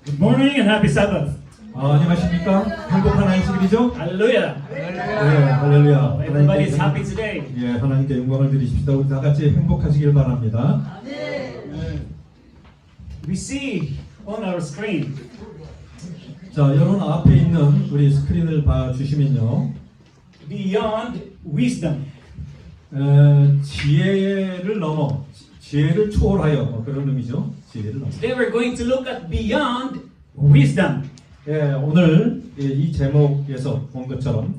Good morning and happy Sabbath. 안녕하십니까? 행복한 안식일이죠? Hallelujah. 네, 할렐루야. Everybody is happy today. 예, 하나님께 영광을 드리십시다. 우리 다 같이 행복하시길 바랍니다. We see on our screen 자, 여러분 앞에 있는 우리 스크린을 봐주시면요. beyond wisdom. 지혜를 넘어, 지혜를 초월하여 뭐 그런 의미죠. 지혜를 넘어. Today we're going to look at beyond wisdom. 예, 오늘 이 제목에서 본 것처럼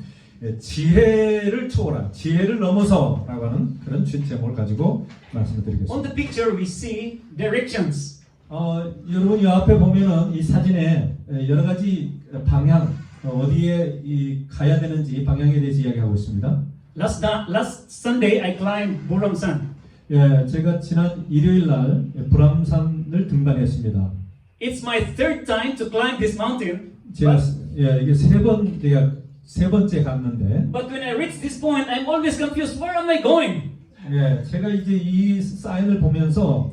지혜를 초월한, 지혜를 넘어서라고 하는 그런 제목을 가지고 말씀을 On 드리겠습니다. the picture we see directions. 여러분 이 앞에 보면은 이 사진에 여러 가지 방향, 어디에 가야 되는지 방향에 대해서 이야기하고 있습니다. Last Sunday I climbed Buramsan. 예, 제가 지난 일요일 날 불암산을 등반했습니다. It's my third time to climb this mountain. 제가 이게 세 번째 갔는데, But when I reach this point, I'm always confused. Where am I going? 예, 제가 이제 이 사인을 보면서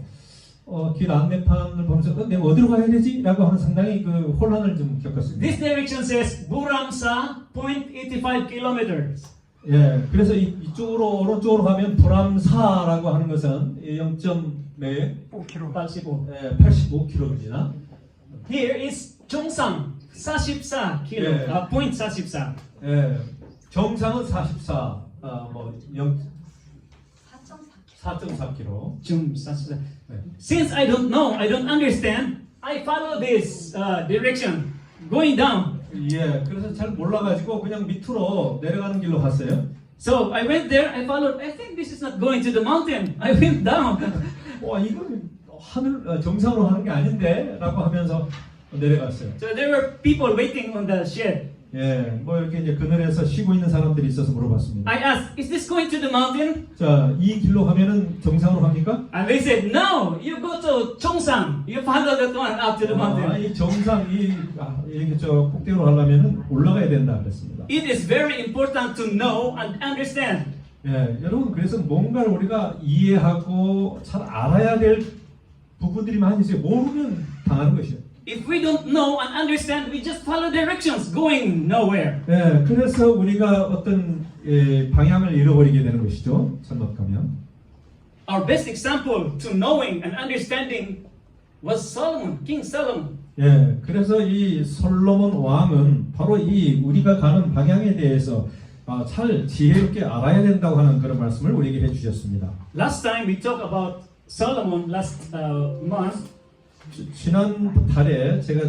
길 안내판을 보면서 내가 어디로 가야 되지?라고 하는 상당히 그 혼란을 좀 겪었습니다. This direction says Buramsa, 0.85 kilometers. 예, 그래서 이쪽으로 오른쪽으로 가면 불암사라고 하는 것은 0.85 85km입니다. Here is Chongsang, 44 kilo, Yeah. 0.44. 예, 정상은 44, 4.4km. 좀 44. 네. Since I don't know, I don't understand, I follow this direction, going down. 예, 그래서 잘 몰라가지고 그냥 밑으로 내려가는 길로 갔어요. So I went there, I followed, I think this is not going to the mountain. I went down. 이건 하늘 정상으로 하는 게 아닌데 라고 하면서 내려갔어요. So there were people waiting on the shed. 예, 뭐 이렇게 이제 그늘에서 쉬고 있는 사람들이 있어서 물어봤습니다. I asked, is this going to the mountain? 자, 이 길로 가면은 정상으로 갑니까? And they said, no, you go to Chongsang. You follow that one up to the mountain. 이 정상 이렇게 저 꼭대기로 가려면은 올라가야 된다 그랬습니다. It is very important to know and understand. 예, 여러분 그래서 뭔가를 우리가 이해하고 잘 알아야 될 부분들이 많이 있어요. 모르면 당하는 것이요. If we don't know and understand, we just follow directions going nowhere. 예, 그래서 우리가 어떤 방향을 잃어버리게 되는 것이죠. 잘못하면. Our best example to knowing and understanding was Solomon, King Solomon. 예, 그래서 이 솔로몬 왕은 바로 이 우리가 가는 방향에 대해서 잘 지혜롭게 알아야 된다고 하는 그런 말씀을 우리에게 해주셨습니다. Last time we talked about Solomon last month. 지난 달에 제가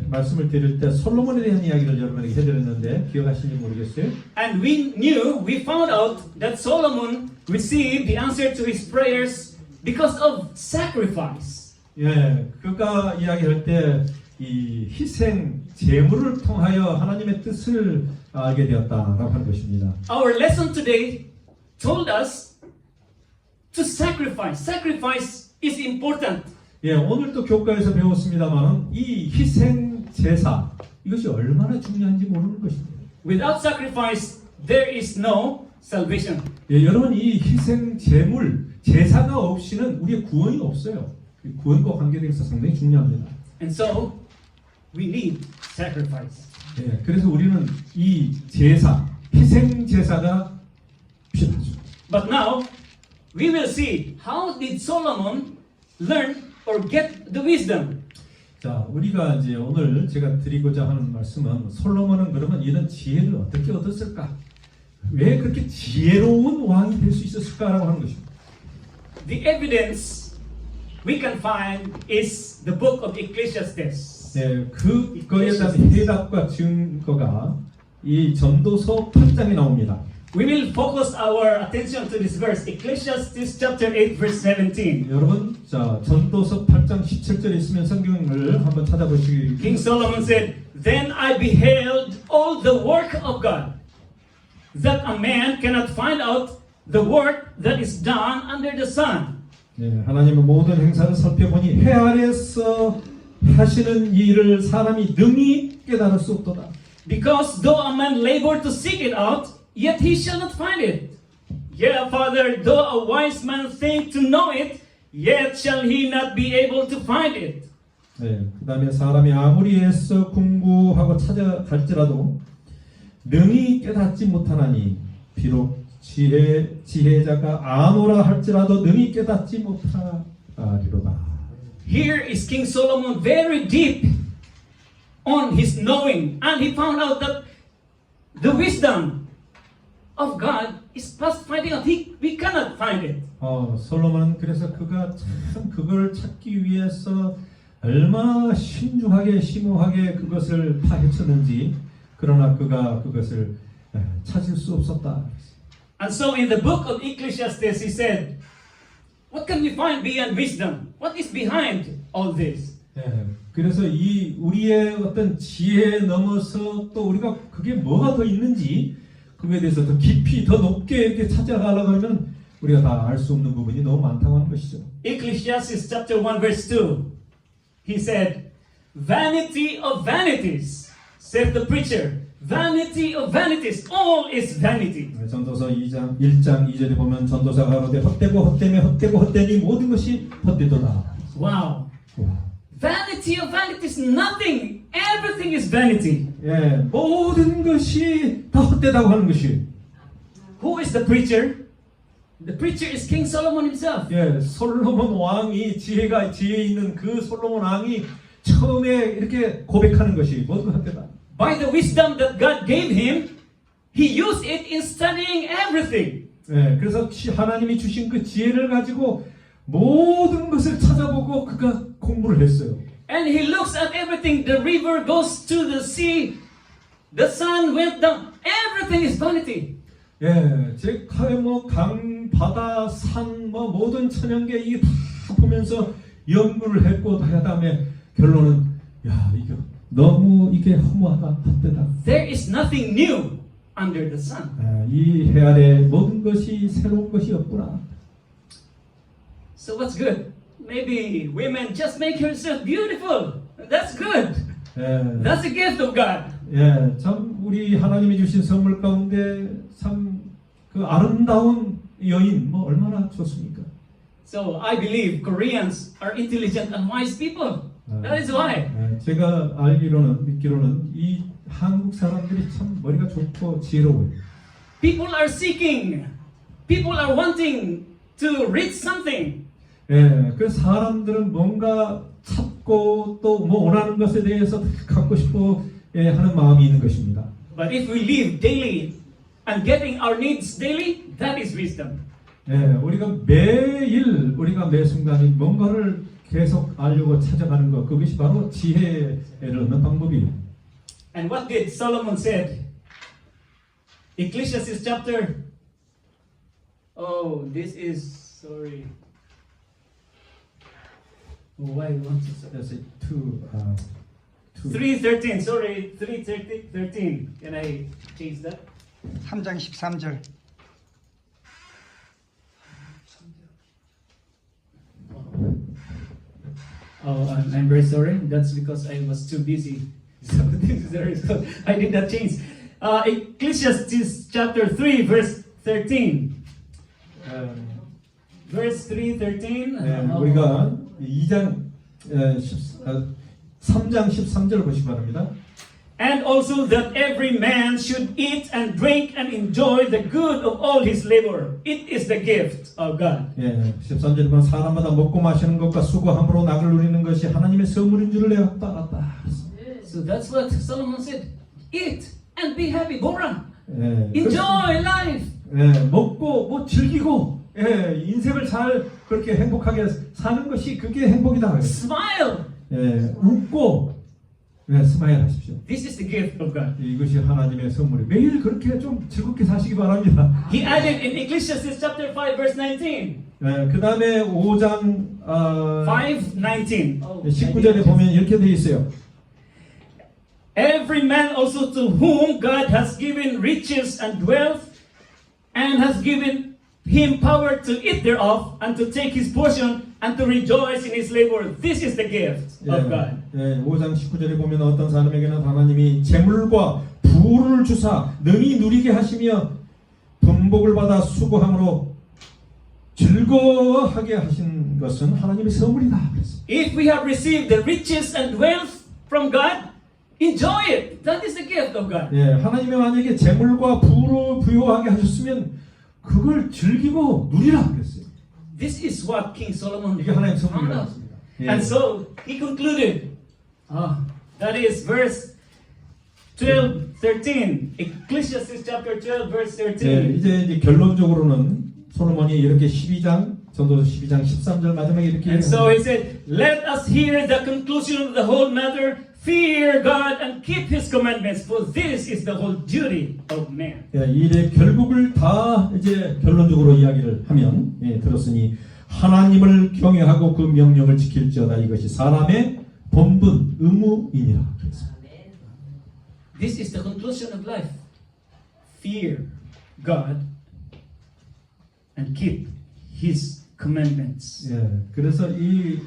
말씀을 드릴 때 솔로몬에 대한 이야기를 여러분에게 해드렸는데 기억하시는지 모르겠어요. And we found out that Solomon received the answer to his prayers because of sacrifice. 예, 그가 이야기할 때 이 희생 제물을 통하여 하나님의 뜻을 알게 되었다라고 하는 것입니다. Our lesson today told us to sacrifice. Sacrifice is important. 예, 오늘도 교과에서 배웠습니다만 이 희생 제사 이것이 얼마나 중요한지 모르는 것입니다. Without sacrifice, there is no salvation. 예, 여러분 이 희생 제물 제사가 없이는 우리의 구원이 없어요. 구원과 관계돼서 상당히 중요합니다. And so, we need sacrifice. 예, 그래서 우리는 이 제사 희생 제사가 필요하죠. But now, we will see how did Solomon learn or get the wisdom. 자, 우리가 이제 오늘 제가 드리고자 하는 말씀은 솔로몬은 그러면 이런 지혜를 어떻게 얻었을까? 왜 그렇게 지혜로운 왕이 될 수 있었을까라고 하는 것입니다. The evidence we can find is the book of Ecclesiastes. 네, 그거에 대한 해답과 증거가 이 전도서 8장에 나옵니다. We will focus our attention to this verse, Ecclesiastes chapter 8 verse 17. 여러분, 자, 전도서 8장 17절에 있으면 성경을 한번 찾아보시기. King Solomon said, Then I beheld all the work of God, that a man cannot find out the work that is done under the sun. 네, 하나님의 모든 행사를 살펴보니 해 아래에서 하시는 일을 사람이 능히 깨달을 수 없도다. Because though a man labor to seek it out, yet he shall not find it. Yea, Father, though a wise man think to know it, yet shall he not be able to find it. 네, 그 다음에 사람이 아무리 애써 공부하고 찾아갈지라도 능히 깨닫지 못하나니 비록 지혜자가 아노라 할지라도 능히 깨닫지 못하리로다. Here is King Solomon very deep on his knowing, and he found out that the wisdom of God is past finding out. We cannot find it. 솔로몬은 그래서 그가 참 그걸 찾기 위해서 얼마나 신중하게 심오하게 그것을 파헤쳤는지, 그러나 그가 그것을 찾을 수 없었다. And so in the book of Ecclesiastes he said, what can we find beyond wisdom? What is behind all this? 그래서 이 우리의 어떤 지혜에 넘어서 또 우리가 그게 뭐가 더 있는지 그거에 대해서 더 깊이 더 높게 이렇게 찾아가려고 하면 우리가 다 알 수 없는 부분이 너무 많다고 하는 것이죠. Ecclesiastes chapter 1 verse 2, he said, vanity of vanities, said the preacher, vanity of vanities, all is vanity. 전도서 1장 2절에 보면 전도사가 그러되 헛되고 헛되며 헛되고 헛되니 모든 것이 헛되도다. Wow. Vanity of vanities, nothing, everything is vanity. 모든 것이 다 헛되다고 하는 것이. Who is the preacher? The preacher is King Solomon himself. 솔로몬 왕이 지혜 있는 그 솔로몬 왕이 처음에 이렇게 고백하는 것이 모든 헛되다. By the wisdom that God gave him, he used it in studying everything. 그래서 하나님이 주신 그 지혜를 가지고 모든 것을 찾아보고 그가 공부를 했어요. And he looks at everything. The river goes to the sea. The sun went down. Everything is vanity. 강, 바다, 산, 모든 천연계 이게 다 보면서 연구를 했고 다 다음에 결론은 이게 너무 이게 허무하다, 헛되다. There is nothing new under the sun. 이 해 아래 모든 것이 새로운 것이 없구나. So what's good? Maybe women just make herself beautiful. That's good. That's a gift of God. 참 우리 하나님이 주신 선물 가운데 참 그 아름다운 여인 얼마나 좋습니까? So I believe Koreans are intelligent and wise people. That is why. 제가 믿기로는 이 한국 사람들이 참 머리가 좋고 지혜로워요. People are seeking. People are wanting to reach something. 그 사람들은 뭔가 찾고 또 원하는 것에 대해서 갖고 싶고 하는 마음이 있는 것입니다. But if we live daily and getting our needs daily, that is wisdom. 우리가 매일 우리가 매 순간이 뭔가를 계속 알려고 찾아가는 것, 그것이 바로 지혜를 얻는 방법이에요. And what did Solomon said? Ecclesiastes chapter. Oh, this is sorry. Why you want to? 3:13. Sorry, 3:13. Can I change that? 3장 13절. Oh, I'm very sorry. That's because I was too busy. So I did not change. Ecclesiastes chapter 3, verse 13. Verse 3:13. 우리가 3장 13절 보시기 바랍니다. And also that every man should eat and drink and enjoy the good of all his labor. It is the gift of God. 13절에 보면 사람마다 먹고 마시는 것과 수고함으로 낙을 누리는 것이 하나님의 선물인 줄을 내가 알았다. So that's what Solomon said. Eat and be happy. Bora. Enjoy life. 먹고 즐기고 인생을 잘 그렇게 행복하게 사는 것이 그게 행복이다. Smile. 웃고 스마일 하십시오. This is the gift of God. 이것이 하나님의 선물이 매일 그렇게 좀 즐겁게 사시기 바랍니다. He added in Ecclesiastes chapter 5 verse 19. 그 다음에 5장 5:19. 19절에 보면 이렇게 되어 있어요. Every man also to whom God has given riches and wealth and has given him power to eat thereof and to take his portion and to rejoice in his labor. This is the gift of God. 5장 19절에 보면 어떤 사람에게는 하나님이 재물과 부를 주사 능히 누리게 하시며 번복을 받아 수고함으로 즐거워하게 하신 것은 하나님의 선물이다. 그랬어요. If we have received the riches and wealth from God, enjoy it. That is the gift of God. 예, 하나님이 만약에 재물과 부를 부여하게 하셨으면 그걸 즐기고 누리라 그랬어요. This is what King Solomon 이게 하나님의 found 선물이라고 out. 했습니다. 예. And so he concluded. That is verse 12, 13. Ecclesiastes chapter 12, verse 13. 예, 이제 결론적으로는 솔로몬이 이렇게 12장 전도서 12장 13절 마지막에 이렇게 And so he said, let us hear the conclusion of the whole matter. Fear God and keep His commandments, for this is the whole duty of man. 예, 이 일의 결국을 다 이제 결론적으로 이야기를 하면 들었으니 하나님을 경외하고 그 명령을 지킬지어다 이것이 사람의 본분 의무이니라. This is the conclusion of life. Fear God and keep His commandments. 예, 그래서 이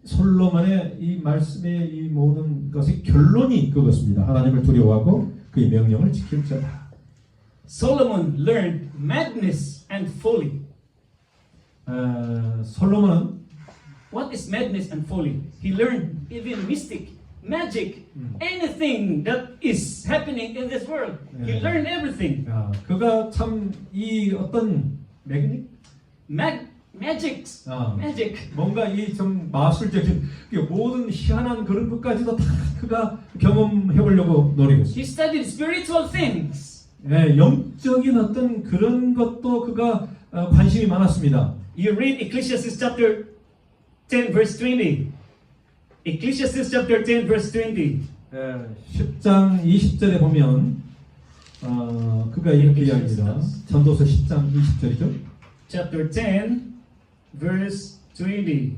솔로몬의 이 말씀의 이 모든 것의 결론이 그것입니다. 하나님을 두려워하고 그의 명령을 지킬지어다. Solomon learned madness and folly. 솔로몬은 What is madness and folly? He learned even mystic, magic, anything that is happening in this world. He Yeah. learned everything. 그가 참 이 어떤 Magics, 아. magic. 뭔가 이 좀 마술적인 모든 희한한 그런 것까지도 다 그가 경험해 보려고 노력했어요. He studied spiritual things. 예, 영적인 어떤 그런 것도 그가 관심이 많았습니다. You read Ecclesiastes chapter 10 verse 20. Ecclesiastes chapter 10 verse 20. 10장 20절에 보면 그가 이렇게 이야기합니다. 전도서 10장 20절이죠. Chapter 10 verse 20.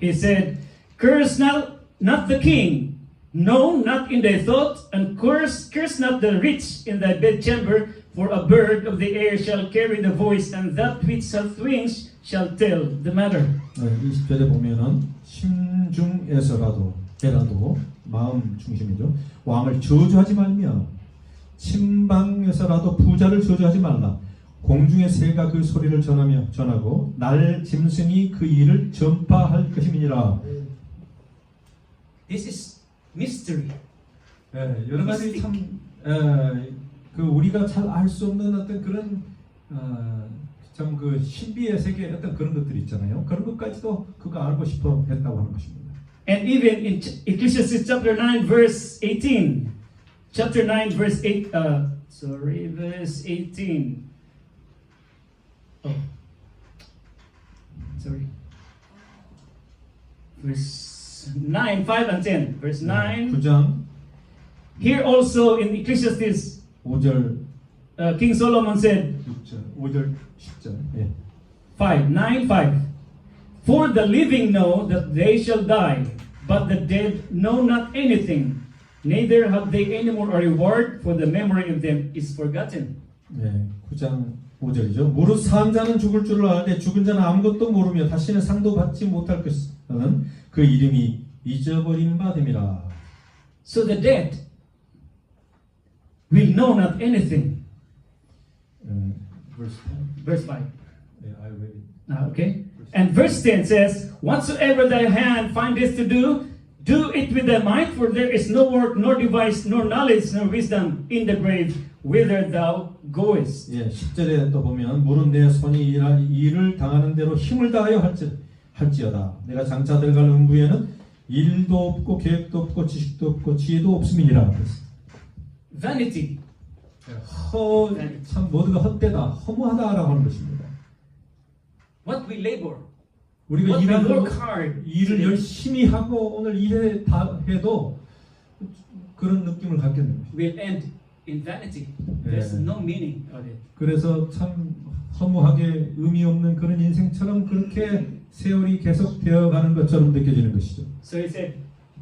He said, curse not the king, no, not in thy thought, and curse not the rich in thy bedchamber, for a bird of the air shall carry the voice, and that which hath wings shall tell the matter. 20절에 보면은 심중에서라도 마음 중심이죠. 왕을 저주하지 말며 침방에서라도 부자를 저주하지 말라. 공중의 새가 그 소리를 전하고 날 짐승이 그 일을 전파할 것임이니라. This is mystery. 여러 가지 참 그 우리가 잘 알 수 없는 어떤 그런 참 그 신비의 세계의 어떤 그런 것들이 있잖아요. 그런 것까지도 그가 알고 싶어 했다고 하는 것입니다. And even in Ecclesiastes chapter 9 verse 18. Chapter 9 verse 8 verse 18. Oh. Sorry. Verse 9, 5 and 10. Verse 9. 9장 Here also in Ecclesiastes, 5절, King Solomon said, 6절, 5절, 10절. 예. 5. For the living know that they shall die, but the dead know not anything, neither have they any more a reward, for the memory of them is forgotten. 네, 9장 5절이죠. 무릇 산 자는 죽을 줄을 아는데 죽은 자는 아무것도 모르며 다시는 상도 받지 못할 것은 그 이름이 잊어버린 바 됨이라. So the dead will know not anything. Verse 5. 네, I read it. Okay. And verse 10 says, whatsoever thy hand findeth to do, do it with thy might, for there is no work, nor device, nor knowledge, nor wisdom in the grave, whither thou goest. 예, 10절에 또 보면 물은 내 손이 일을 당하는 대로 힘을 다하여 할지어다. 내가 장차 들어갈 음부에는 일도 없고 계획도 없고 지식도 없고 지혜도 없음이니라. Vanity. 참 모두가 헛되다, 허무하다라고 하는 것입니다. What we labor, 우리가 what we 일하는 work hard, 일을 열심히 하고 오늘 일해 다 해도 그런 느낌을 갖게 됩니다. will end in vanity. There's Yeah. no meaning of it. 그래서 참 허무하게 의미 없는 그런 인생처럼 그렇게 세월이 계속 되어가는 것처럼 느껴지는 것이죠. So he said,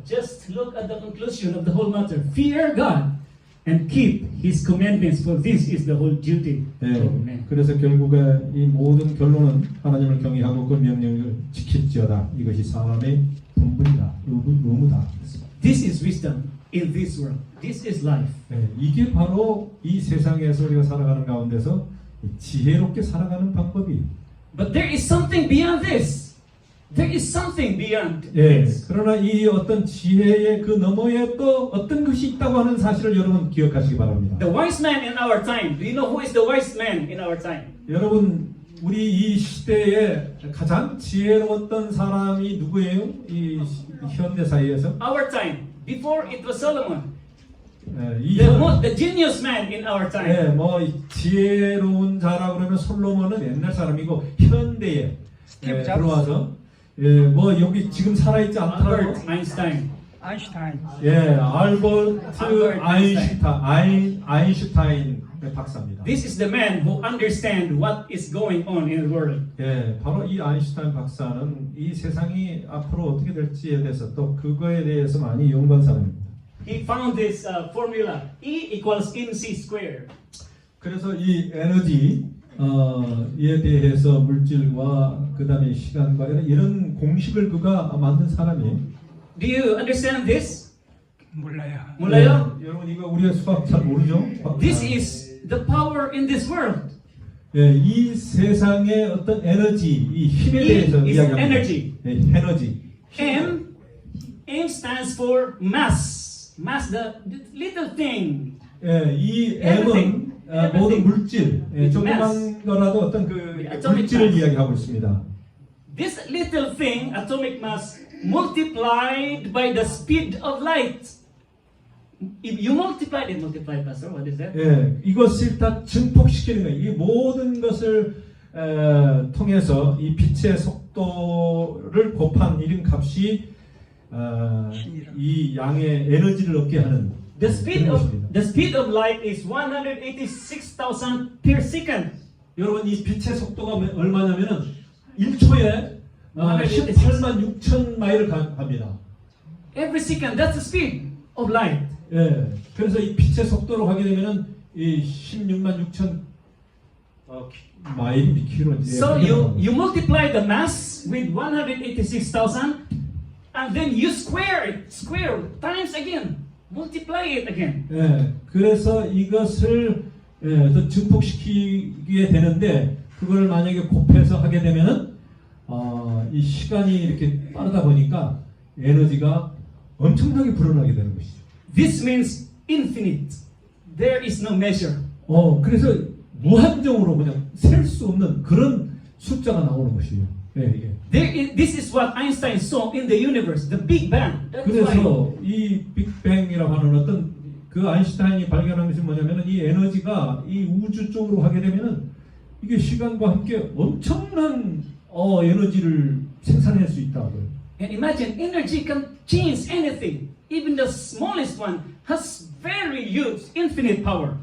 just look at the conclusion of the whole matter. Fear God and keep His commandments, for this is the whole duty 네, of man. 그래서 결국에 이 모든 결론은 하나님을 경외하고 그 명령을 지킬지어다. 이것이 사람의 본분이다, 의무다. This is wisdom in this world. This is life. 네, 이게 바로 이 세상에서 우리가 살아가는 가운데서 지혜롭게 살아가는 방법이 But there is something beyond this. There is something beyond 예, this. 그러나 이 어떤 지혜의 그 너머에 또 어떤 것이 있다고 하는 사실을 여러분 기억하시기 바랍니다. The wise man in our time. Do you know who is the wise man in our time? 여러분, 우리 이 시대에 가장 지혜로웠던 사람이 누구예요? 이 현대 사회에서? Our time. Before it was Solomon. 예, The genius man in our time. 예, 뭐 지혜로운 자라 그러면 솔로몬은 옛날 사람이고 현대에 스티브 잡스. 들어와서 뭐 여기 지금 살아있지 않더라도 Albert Einstein. 아인슈타인. 알버트 Albert 아인슈타인 박사입니다. This is the man who understands what is going on in the world. 바로 이 아인슈타인 박사는 이 세상이 앞으로 어떻게 될지에 대해서 또 그거에 대해서 많이 연구한 사람입니다. He found this formula. E equals mc squared. 그래서 이 에너지에 대해서 물질과 그 다음에 시간과 이런 공식을 그가 만든 사람이에요. Do you understand this? 몰라요. 몰라요? 여러분 이거 우리가 수학 잘 모르죠? This is the power in this world. 이 세상의 어떤 에너지, 이 힘에 E 대해서 is 이야기합니다. energy. 에너지. M stands for mass. Mass, the little thing. 이 Everything. M은 모든 물질, It's 조그만 mass. 거라도 어떤 그 Atomic 물질을 mass. 이야기하고 있습니다. This little thing, atomic mass, multiplied by the speed of light. If you multiply, Pastor, what is that? 이것을 다 증폭시키는 거예요. 이 모든 것을 통해서 이 빛의 속도를 곱한 이런 값이 이 양의 에너지를 얻게 하는 The speed 그런 of 것입니다. the speed of light is 186,000 per second. 여러분 이 빛의 속도가 얼마냐면은 1초에 18만 6천 마일을 갑니다. Every second, that's the speed of light. 그래서 이 빛의 속도로 가게 되면은 이 16만 6천 마일이 킬로인데. So you multiply the mass with 186,000, and then you square times again, multiply it again. 그래서 이것을 더 증폭시키게 되는데 그걸 만약에 곱해서 하게 되면은 이 시간이 이렇게 빠르다 보니까 에너지가 엄청나게 불어나게 되는 것이죠. This means infinite. There is no measure. 그래서 무한정으로 그냥 셀 수 없는 그런 숫자가 나오는 것이에요. 이게. This is what Einstein saw in the universe, the Big Bang. That's why. 그래서 이 빅뱅이라고 하는 어떤 그 아인슈타인이 발견한 것이 뭐냐면은 이 에너지가 이 우주 쪽으로 가게 되면은 이게 시간과 함께 엄청난 에너지를 생산할 수 있다고요. And imagine, energy can change anything. Even the smallest one has very huge, infinite power.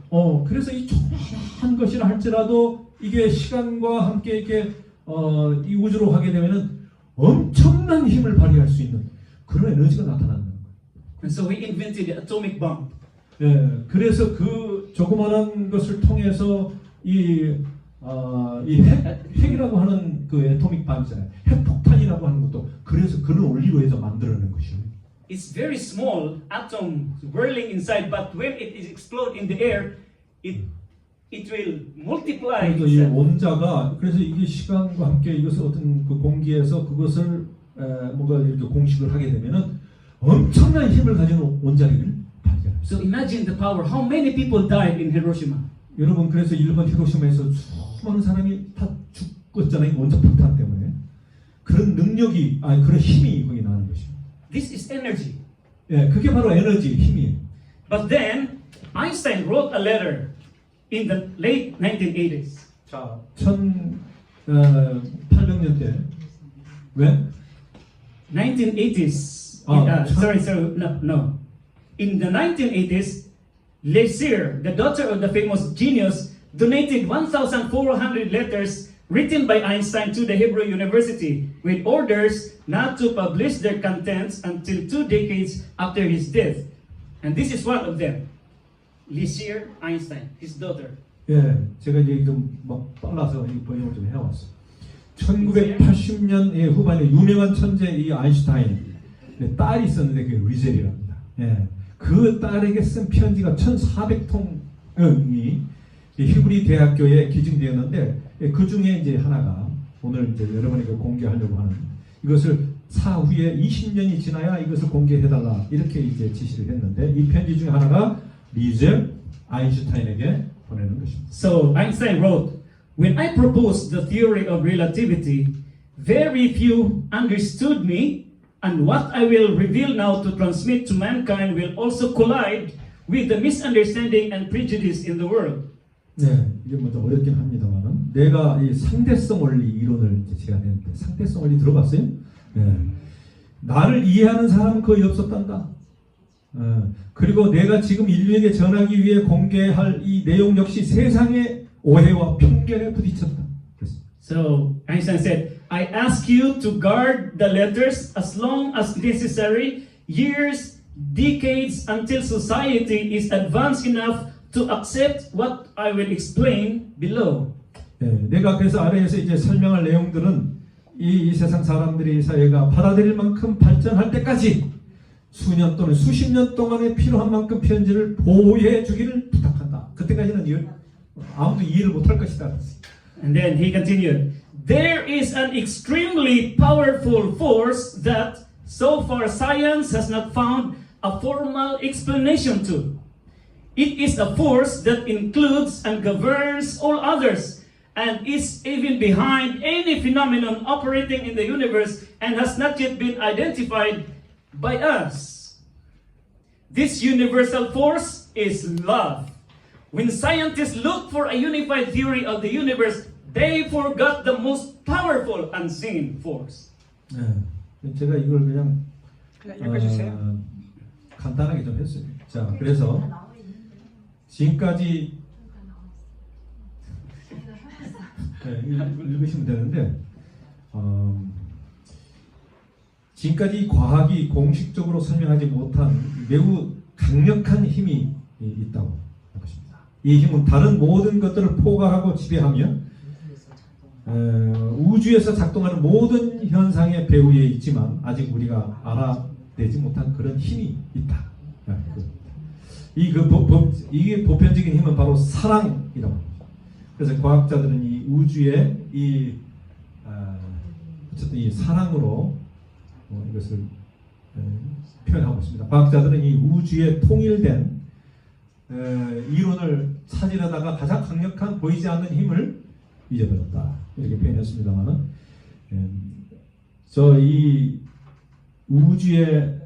그래서 이 조그만 것이라 할지라도 이게 시간과 함께 이렇게 이 우주로 가게 되면은 엄청난 힘을 발휘할 수 있는 그런 에너지가 나타나는 거예요. And so we invented the atomic bomb. 그래서 그 조그만한 것을 통해서 이 핵이라고 하는 그 애토믹 밤이잖아요. 핵폭탄이라고 하는 것도 그래서 그런 원리로 해서 만들어낸 것이에요. It's very small atom whirling inside, but when it is explode in the air, it will multiply. 그래서 이 원자가 그래서 이게 시간과 함께 이것을 어떤 그 공기에서 그것을 뭔가 이렇게 공식을 하게 되면은 엄청난 힘을 가진 원자력을 발견해요. So imagine the power. How many people died in Hiroshima? 여러분 그래서 일본 히로시마에서 수많은 사람이 다 죽었잖아요. 원자폭탄 때문에. 그런 능력이 그런 힘이 거기 나는 것이죠. This is energy. 그게 바로 에너지 힘이에요. But then Einstein wrote a letter in the late 1980s. 자, 1800년대 왜? 1980s. No. In the 1980s, Leisure, the daughter of the famous genius, donated 1,400 letters written by Einstein to the Hebrew University with orders not to publish their contents until 2 decades after his death. And this is one of them. Leisure Einstein, his daughter. 제가 이제 좀 막 빨라서 이 번역을 좀 해왔어. 1980년 후반에 유명한 천재 이 아인슈타인 딸이 있었는데 그게 리젤이랍니다. 그 딸에게 쓴 편지가 1,400통이 히브리 대학교에 기증되었는데 그 중에 이제 하나가 오늘 이제 여러분에게 공개하려고 하는 이것을 사후에 20년이 지나야 이것을 공개해달라 이렇게 이제 지시를 했는데 이 편지 중에 하나가 리젤 아인슈타인에게 보내는 것입니다. So Einstein wrote, "When I proposed the theory of relativity, very few understood me, and what I will reveal now to transmit to mankind will also collide with the misunderstanding and prejudice in the world." 네, 이게 뭐 좀 어렵긴 합니다만은 내가 이 상대성 원리 이론을 이제 제가 냈는데 상대성 원리 들어봤어요? 네. 나를 이해하는 사람은 거의 없었단다. 그리고 내가 지금 인류에게 전하기 위해 공개할 이 내용 역시 세상의 오해와 편견에 부딪혔다. So Einstein said, "I ask you to guard the letters as long as necessary, years, decades, until society is advanced enough to accept what I will explain below." 네, 내가 그래서 아래에서 이제 설명할 내용들은 이 세상 사람들이 사회가 받아들일 만큼 발전할 때까지 수년 또는 수십 년 동안에 필요한 만큼 편지를 보호해 주기를 부탁한다. 그때까지는 아무도 이해를 못할 것이다. And then he continued, "There is an extremely powerful force that so far science has not found a formal explanation to. It is a force that includes and governs all others, and is even behind any phenomenon operating in the universe and has not yet been identified by us. This universal force is love. When scientists look for a unified theory of the universe, they forgot the most powerful unseen force." 네, 제가 이걸 그냥 읽어주세요. 간단하게 좀 했어요. 자, 그래서 지금까지 네, 읽으시면 되는데 지금까지 과학이 공식적으로 설명하지 못한 매우 강력한 힘이 있다고 할 것입니다. 이 힘은 다른 모든 것들을 포괄하고 지배하며 우주에서 작동하는 모든 현상의 배후에 있지만 아직 우리가 알아내지 못한 그런 힘이 있다. 이게 보편적인 힘은 바로 사랑이라고 합니다. 그래서 과학자들은 이 우주의 어쨌든 이 사랑으로 이것을 표현하고 있습니다. 과학자들은 이 우주의 통일된 이론을 찾으려다가 가장 강력한 보이지 않는 힘을 잊어버렸다. 이렇게 표현했습니다만은 이 우주의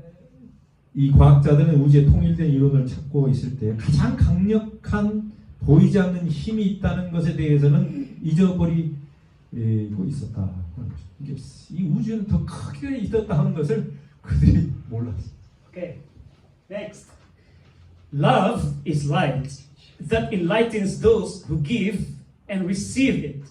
이 과학자들은 우주의 통일된 이론을 찾고 있을 때 가장 강력한 보이지 않는 힘이 있다는 것에 대해서는 잊어버리고 있었다. 이 우주에는 더 크게 있었다 하는 것을 그들이 몰랐어. Okay, next. Love is light that enlightens those who give and receive it.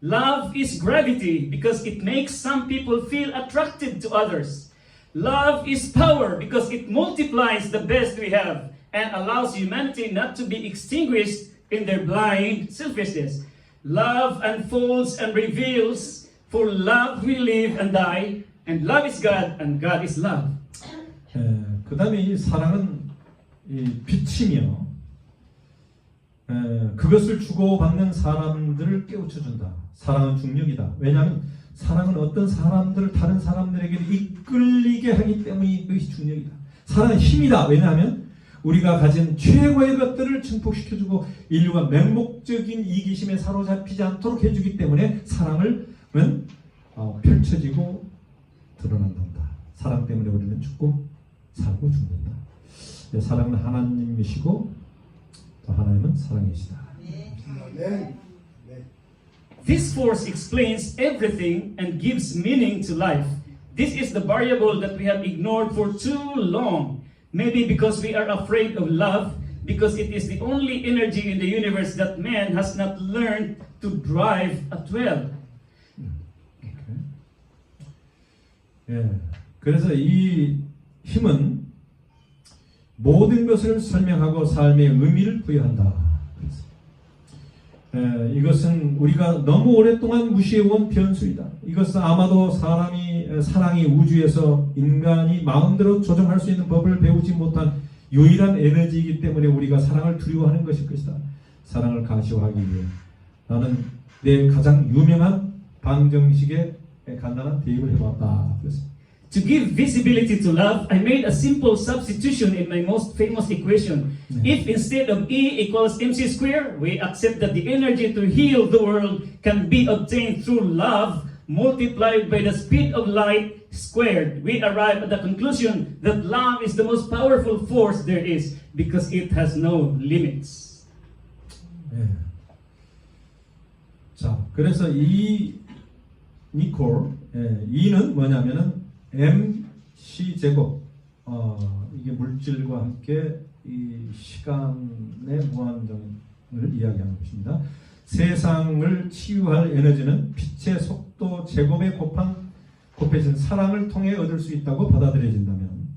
Love is gravity because it makes some people feel attracted to others. Love is power because it multiplies the best we have and allows humanity not to be extinguished in their blind selfishness. Love unfolds and reveals, for love we live and die, and love is God and God is love. 그 다음에 이 사랑은 빛이며 그것을 주고받는 사람들을 깨우쳐준다. 사랑은 중력이다. 왜냐하면 사랑은 어떤 사람들을 다른 사람들에게 이끌리게 하기 때문에 그것이 중력이다. 사랑은 힘이다. 왜냐하면 우리가 가진 최고의 것들을 증폭시켜주고 인류가 맹목적인 이기심에 사로잡히지 않도록 해주기 때문에 사랑은 펼쳐지고 드러난다. 사랑 때문에 우리는 죽고 살고 죽는다. 사랑은 하나님이시고 또 하나님은 사랑이시다. This force explains everything and gives meaning to life. This is the variable that we have ignored for too long. Maybe because we are afraid of love, because it is the only energy in the universe that man has not learned to drive at will. 그래서 이 힘은 모든 것을 설명하고 삶의 의미를 부여한다. 이것은 우리가 너무 오랫동안 무시해온 변수이다. 이것은 아마도 사랑이 우주에서 인간이 마음대로 조정할 수 있는 법을 배우지 못한 유일한 에너지이기 때문에 우리가 사랑을 두려워하는 것일 것이다. 사랑을 가시화하기 위해 나는 내 가장 유명한 방정식에 간단한 대입을 해봤다. 그랬습니다. To give visibility to love, I made a simple substitution in my most famous equation. If instead of E equals mc squared, we accept that the energy to heal the world can be obtained through love multiplied by the speed of light squared, we arrive at the conclusion that love is the most powerful force there is because it has no limits. 예. 자, 그래서 이 니콜, E는 뭐냐면은 mc 제곱, 이게 물질과 함께 이 시간의 무한정을 이야기하는 것입니다. 세상을 치유할 에너지는 빛의 속도 제곱에 곱해진 사랑을 통해 얻을 수 있다고 받아들여진다면,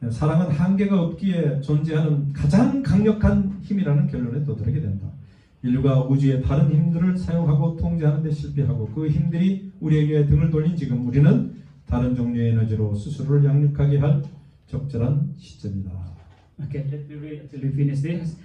사랑은 한계가 없기에 존재하는 가장 강력한 힘이라는 결론에 도달하게 된다. 인류가 우주의 다른 힘들을 사용하고 통제하는 데 실패하고 그 힘들이 우리에게 등을 돌린 지금 우리는 다른 종류의 에너지로 스스로를 양육하게 할 적절한 시점이다. Okay, let me read until we finish this.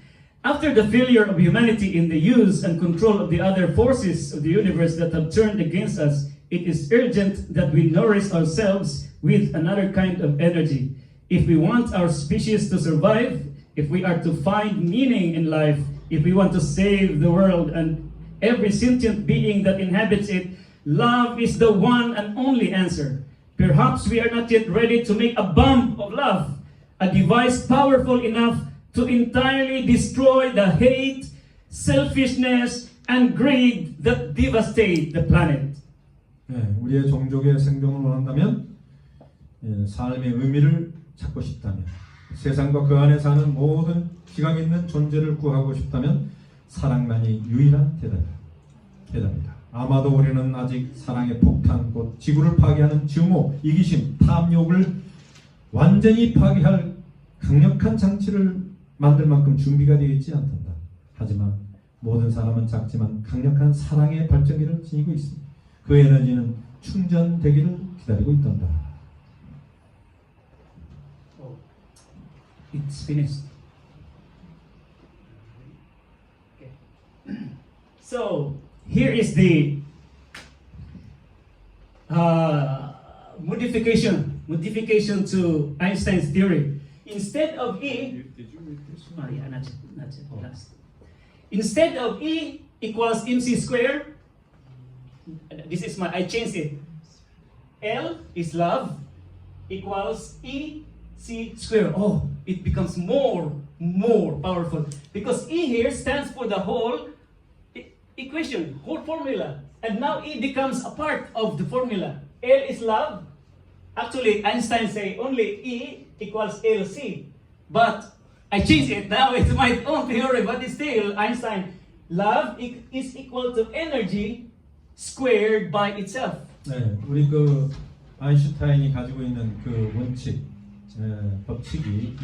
After the failure of humanity in the use and control of the other forces of the universe that have turned against us, it is urgent that we nourish ourselves with another kind of energy. If we want our species to survive, if we are to find meaning in life, if we want to save the world and every sentient being that inhabits it, love is the one and only answer. Perhaps we are not yet ready to make a bomb of love, a device powerful enough to entirely destroy the hate, selfishness, and greed that devastate the planet. 우리의 종족의 생존을 원한다면, 삶의 의미를 찾고 싶다면, 세상과 그 안에 사는 모든 지각 있는 존재를 구하고 싶다면 사랑만이 유일한 대답이다. 아마도 우리는 아직 사랑의 폭탄, 곧 지구를 파괴하는 증오, 이기심, 탐욕을 완전히 파괴할 강력한 장치를 만들 만큼 준비가 되어 있지 않단다. 하지만 모든 사람은 작지만 강력한 사랑의 발전기를 지니고 있습니다. 그 에너지는 충전되기를 기다리고 있단다. It's finished. Okay. So here is the modification to Einstein's theory. Instead of E, Did you read this? oh yeah, not yet, last. Instead of E equals mc squared, I changed it. L is love equals EC squared. Oh, it becomes more powerful because E here stands for the whole equation, whole formula. And now E becomes a part of the formula. L is love. Actually, Einstein say only E equals LC. But I changed it. Now it's my own theory, but it's still Einstein. Love is equal to energy squared by itself. 네, 우리 그 아인슈타인이 가지고 있는 그 원칙, 법칙이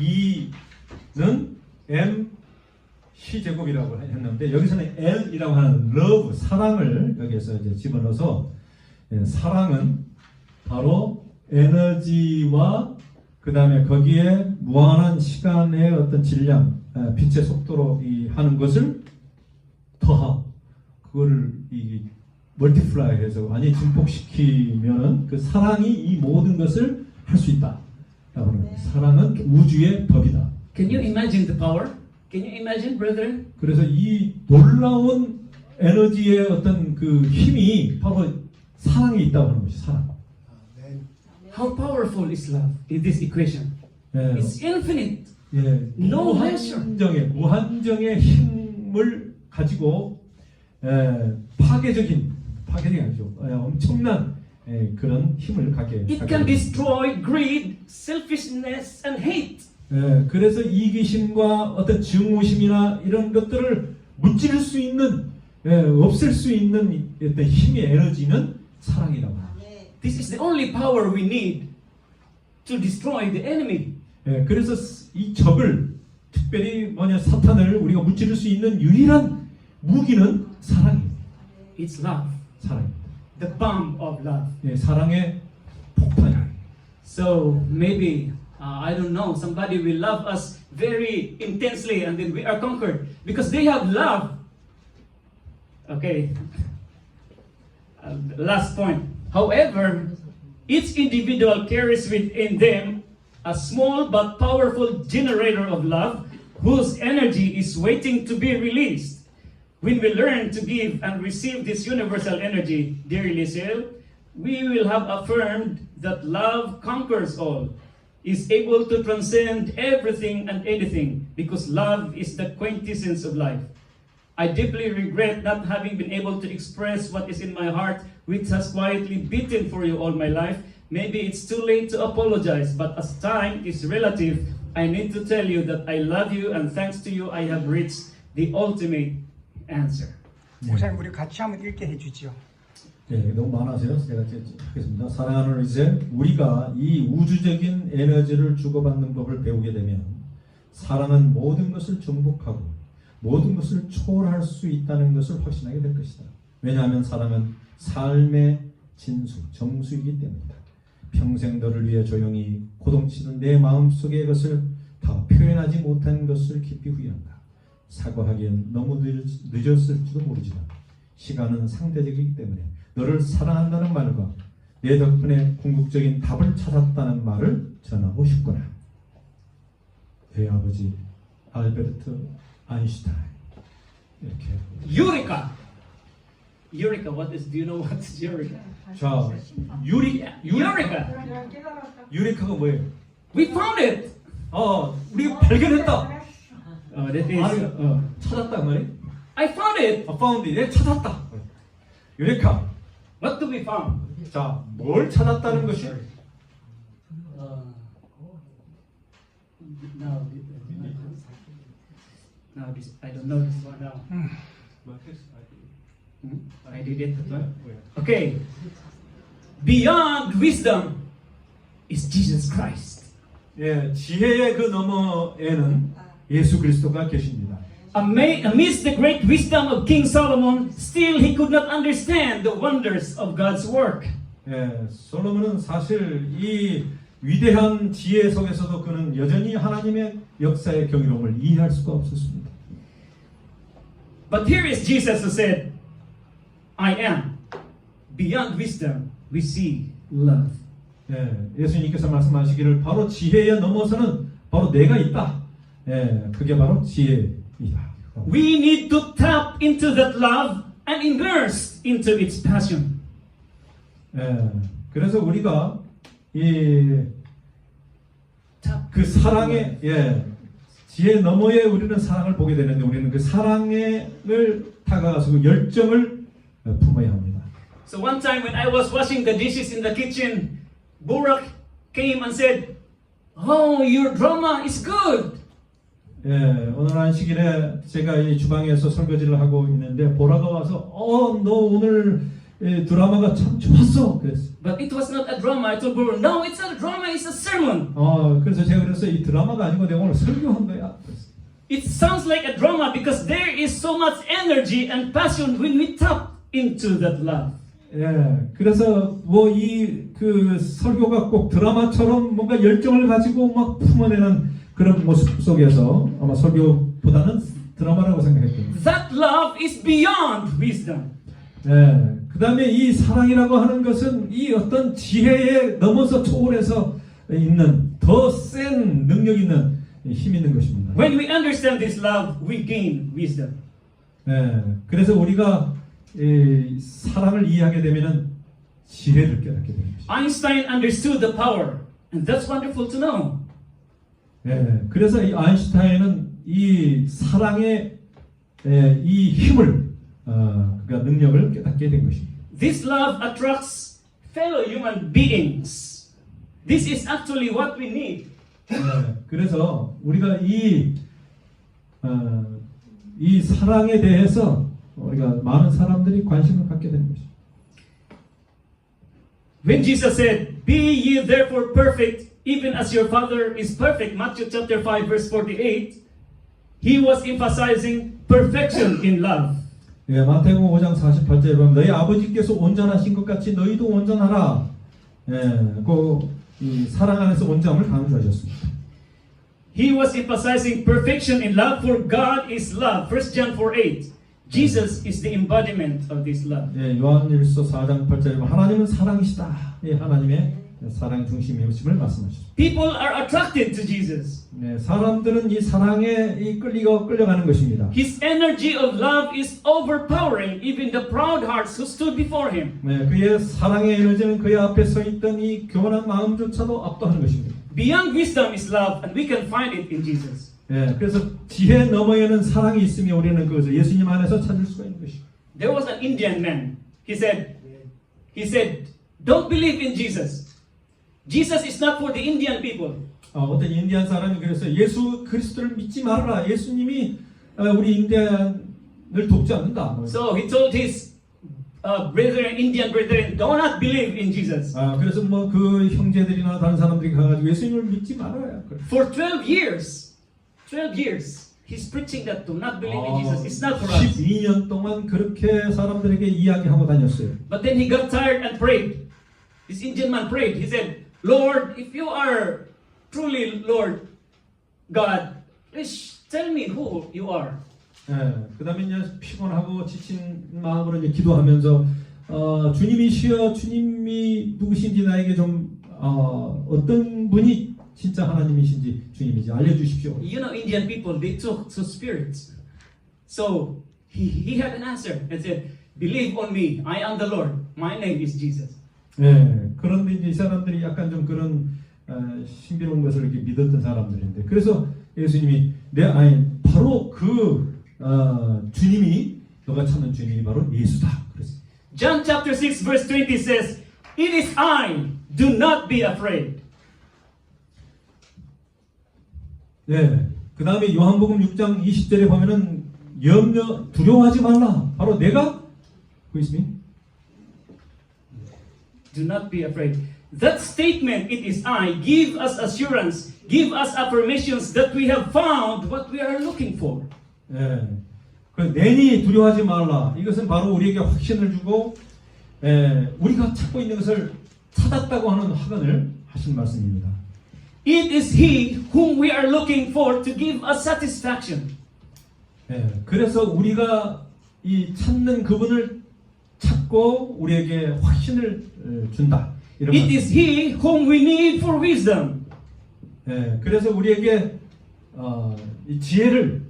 E는 mc 제곱이라고 했는데 여기서는 L이라고 하는 love, 사랑을 여기에서 이제 집어넣어서, 사랑은 바로 에너지와 그 다음에 거기에 무한한 시간의 어떤 질량, 빛의 속도로 하는 것을 더하고 그거를 멀티플라이해서 많이 증폭시키면은 그 사랑이 이 모든 것을 할 수 있다. 사랑은 우주의 법이다. Can you imagine the power? Can you imagine, brethren? 그래서 이 놀라운 에너지의 어떤 그 힘이 바로 사랑에 있다고 하는 것이 사랑. How powerful is love in this equation? It's infinite. No measure. 무한정의 힘을 가지고 파괴적이 아니죠. 엄청난 그런 힘을 갖게. It can destroy greed, selfishness, and hate. 그래서 이기심과 어떤 증오심이나 이런 것들을 무찌를 수 있는, 없앨 수 있는 어떤 힘의 에너지는 사랑이라고 합니다. This is the only power we need to destroy the enemy. 그래서 이 적을, 특별히 사탄을 우리가 무찌를 수 있는 유일한 무기는 사랑입니다. It's love. 사랑입니다. The bomb of love. 사랑의 폭탄이에요. So maybe I don't know, somebody will love us very intensely and then we are conquered because they have love. Okay. last point. However, each individual carries within them a small but powerful generator of love whose energy is waiting to be released. When we learn to give and receive this universal energy, dear Eliseel, we will have affirmed that love conquers all, is able to transcend everything and anything, because love is the quintessence of life. I deeply regret not having been able to express what is in my heart, which has quietly beaten for you all my life. Maybe it's too late to apologize, but as time is relative, I need to tell you that I love you, and thanks to you, I have reached the ultimate answer. 목사님 우리 같이 한번 읽게 해주지요. 네, 너무 많아서요. 제가 하겠습니다. 사랑하는 이제 우리가 이 우주적인 에너지를 주고받는 법을 배우게 되면 사랑은 모든 것을 정복하고 모든 것을 초월할 수 있다는 것을 확신하게 될 것이다. 왜냐하면 사랑은 삶의 진수, 정수이기 때문이다. 평생 너를 위해 조용히 고동치는 내 마음속의 것을 다 표현하지 못한 것을 깊이 후회한다. 사과하기엔 너무 늦었을지도 모르지만 시간은 상대적이기 때문에 너를 사랑한다는 말과 내 덕분에 궁극적인 답을 찾았다는 말을 전하고 싶구나. 내 아버지 알베르트 아인슈타인. 이렇게. Eureka! Eureka, do you know what is Eureka? 자, Eureka! 유레카가 뭐예요? We found it! 우리가 발견했다. That is, 찾았다 말이? I found it! found it. 내가 찾았다. 유레카. What do we found? 자, 뭘 찾았다는 것이? Now this, I don't know this one now. I did it. Okay. Beyond wisdom is Jesus Christ. 예, 지혜의 그 너머에는 예수 그리스도가 계십니다. Amidst the great wisdom of King Solomon, still he could not understand the wonders of God's work. 예, 솔로몬은 사실 이 위대한 지혜 속에서도 그는 여전히 하나님의 역사의 경이로움을 이해할 수가 없었습니다. But here is Jesus who said, I am. Beyond wisdom, we see love. 예, 예수님께서 말씀하시기를 바로 지혜에 넘어서는 바로 내가 있다. 예, 그게 바로 지혜이다. We need to tap into that love and immerse into its passion. 예, 그래서 우리가 그 사랑의 지혜 너머에 우리는 사랑을 보게 되는데 우리는 그 사랑을 다가가서 그 열정을 품어야 합니다. So one time when I was washing the dishes in the kitchen, Burak came and said, "Oh, your drama is good." 예, 어느 한 시기에 제가 이 주방에서 설거지를 하고 있는데 보라가 와서 너 오늘 드라마가 참 좋았어. 그랬어. But it was not a drama. I told Burak, "No, it's not a drama. It's a sermon." 그래서 제가 그랬어요. 이 드라마가 아니고 내가 오늘 설교한 거야. 그랬어. It sounds like a drama because there is so much energy and passion when we tap into that love. 예, 그래서 그 설교가 꼭 드라마처럼 뭔가 열정을 가지고 막 품어내는 그런 모습 속에서 아마 설교보다는 드라마라고 생각했거든요. That love is beyond wisdom. 예, 그 다음에 이 사랑이라고 하는 것은 이 어떤 지혜에 넘어서 초월해서 있는 더 센 능력 있는 힘 있는 것입니다. When we understand this love, we gain wisdom. 예, 그래서 우리가 이 사랑을 이해하게 되면은 지혜를 깨닫게 됩니다. Einstein understood the power, and that's wonderful to know. 예, 그래서 이 아인슈타인은 이 사랑의 이 힘을, 그러니까 능력을 깨닫게 된 것입니다. This love attracts fellow human beings. This is actually what we need. 예, 그래서 우리가 이 사랑에 대해서 우리가 많은 사람들이 관심을 갖게 되는 것입니다. When Jesus said, "Be ye therefore perfect, even as your Father is perfect," Matthew chapter 5, verse 48, he was emphasizing perfection in love. 예, 마태복음 5장 48절에 보면 너희 아버지께서 온전하신 것 같이 너희도 온전하라. 예, 이 사랑 안에서 온전함을 강조하셨습니다. He was emphasizing perfection in love, for God is love. 1 John 4:8. Jesus is the embodiment of this love. 예, 요한일서 4장 8절에 보면 하나님은 사랑이시다. 예, 하나님의 사랑 중심이심을 말씀하셨습니다. People are attracted to Jesus. 네, 사람들은 이 사랑에 끌려가는 것입니다. His energy of love is overpowering even the proud hearts who stood before him. 네, 그의 사랑의 에너지는 그의 앞에 서 있던 이 교만한 마음조차도 압도하는 것입니다. Beyond wisdom is love, and we can find it in Jesus. 네, 그래서 지혜 너머에는 사랑이 있으며 우리는 그것을 예수님 안에서 찾을 수가 있는 것입니다. There was an Indian man. He said, don't believe in Jesus. Jesus is not for the Indian people. 어떤 인디안 사람이 그래서 예수 그리스도를 믿지 말아라. 예수님이 우리 인디안을 돕지 않는다. So he told his brethren, Indian brethren, do not believe in Jesus. 그래서 뭐 그 형제들이나 다른 사람들이 가가지고 예수님을 믿지 말아야. For 12 years, he's preaching that do not believe in Jesus. It's not for us. 12년 동안 그렇게 사람들에게 이야기하고 다녔어요. But then he got tired and prayed. This Indian man prayed. He said, Lord, if you are truly Lord God, please tell me who you are. 그 다음에 이제 피곤하고 지친 마음으로 이제 기도하면서 주님이시여 주님이 누구신지 나에게 좀 어떤 분이 진짜 하나님이신지 주님이지 알려주십시오. You know, Indian people, they took to spirits. So he had an answer and said, believe on me, I am the Lord. My name is Jesus. 네, 그런데 이제 이 사람들이 약간 좀 그런 신비로운 것을 이렇게 믿었던 사람들인데 그래서 예수님이 바로 그 주님이 너가 찾는 주님이 바로 예수다. 그랬어요. John chapter 6 verse 20 says, it is I, do not be afraid. 네, 그 다음에 요한복음 6장 20절에 보면은 두려워하지 말라. 바로 내가 그 있으니 Do not be afraid. That statement, it is I, give us assurance, give us affirmations that we have found what we are looking for. 예, 그 내니 두려워하지 말라. 이것은 바로 우리에게 확신을 주고 우리가 찾고 있는 것을 찾았다고 하는 확언을 하신 말씀입니다. It is He whom we are looking for to give us satisfaction. 예, 그래서 우리가 이 찾는 그분을 찾고 우리에게 확신을 준다. 이런 It is He whom we need for wisdom. 예, 그래서 우리에게 이 지혜를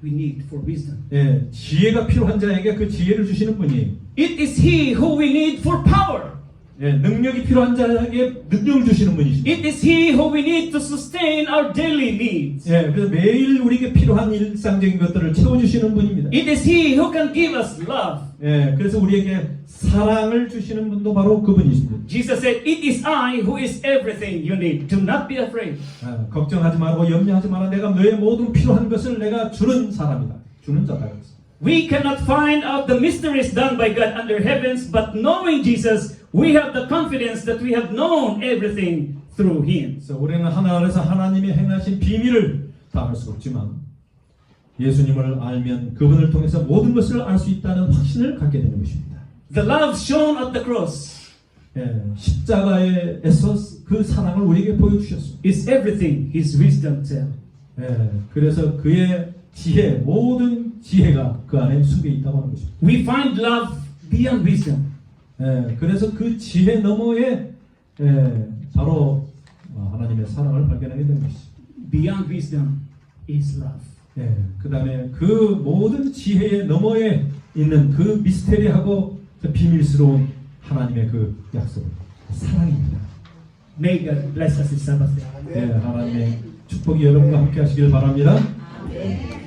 We need for wisdom. 예, 지혜가 필요한 자에게 그 지혜를 주시는 분이 It is He who we need for power. 예, 능력이 필요한 자에게 능력을 주시는 분이십니다. It is He who we need to sustain our daily needs. 예, 그래서 매일 우리에게 필요한 일상적인 것들을 채워주시는 분입니다. It is He who can give us love. 예, 그래서 우리에게 사랑을 주시는 분도 바로 그분이십니다. Jesus said, it is I who is everything you need. Do not be afraid. 걱정하지 말고 염려하지 마라. 내가 너의 모든 필요한 것을 내가 주는 사람이다. 주는 자다. We cannot find out the mysteries done by God under heavens, but knowing Jesus, we have the confidence that we have known everything through Him. 그래서 우리는 하나님에서 하나님이 행하신 비밀을 다 알 수 없지만 예수님을 알면 그분을 통해서 모든 것을 알 수 있다는 확신을 갖게 되는 것입니다. The love shown at the cross 예, 십자가에서 그 사랑을 우리에게 보여주셨습니다. is everything His wisdom tells. 예, 그래서 그의 지혜, 모든 지혜가 그 안에 숨겨 있다고 하는 것입니다. We find love beyond wisdom. 예, 그래서 그 지혜 너머에 바로 하나님의 사랑을 발견하게 되는 것입니다. Beyond wisdom is love. 예, 그 다음에 그 모든 지혜의 너머에 있는 그 미스테리하고 비밀스러운 하나님의 그 약속은 사랑입니다. May God bless us this Sabbath day. 예, 하나님의 축복이 여러분과 함께 하시길 바랍니다. 아멘.